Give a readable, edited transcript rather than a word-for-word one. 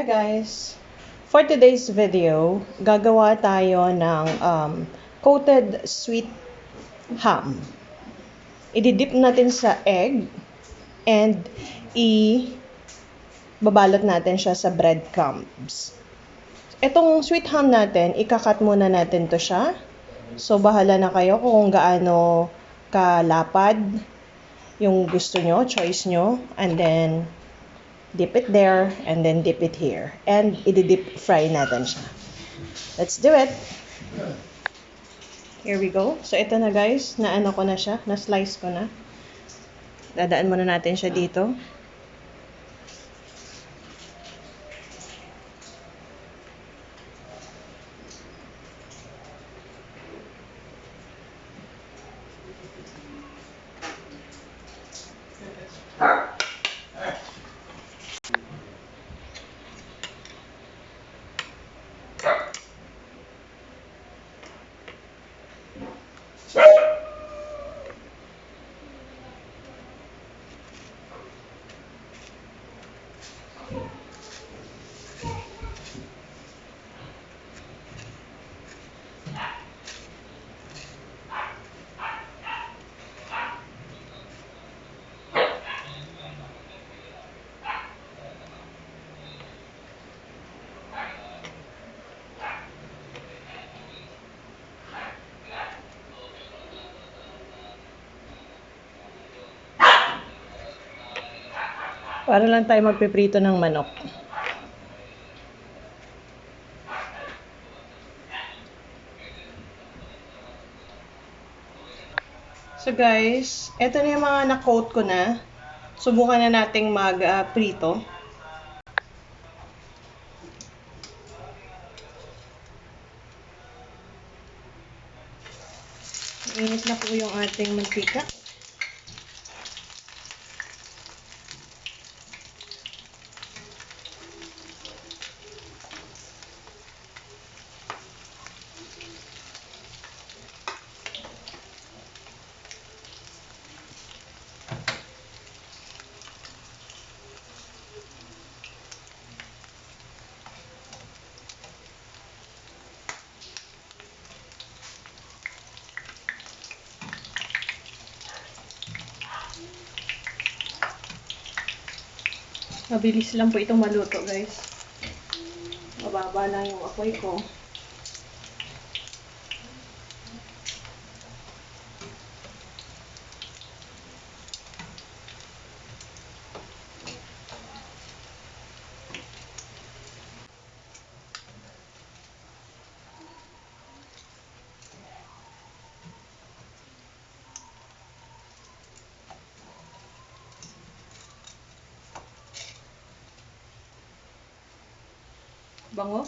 Hi guys! For today's video, gagawa tayo ng coated sweet ham. Ididip natin sa egg and babalot natin siya sa breadcrumbs. Itong sweet ham natin, ikakat muna natin to siya. So bahala na kayo kung gaano kalapad yung gusto nyo, choice nyo. And then dip it there, and then dip it here. And i-dip fry natin siya. Let's do it! Here we go. So, ito na guys. Naano ko na siya. Na-slice ko na. Dadaan muna natin siya dito. Para lang tayo magpiprito ng manok. So guys, eto na yung mga na-coat ko na. Subukan na nating mag-prito. Init na po yung ating mantika. Mabilis lang po itong maluto guys. Mababa lang yung apoy ko. Bango.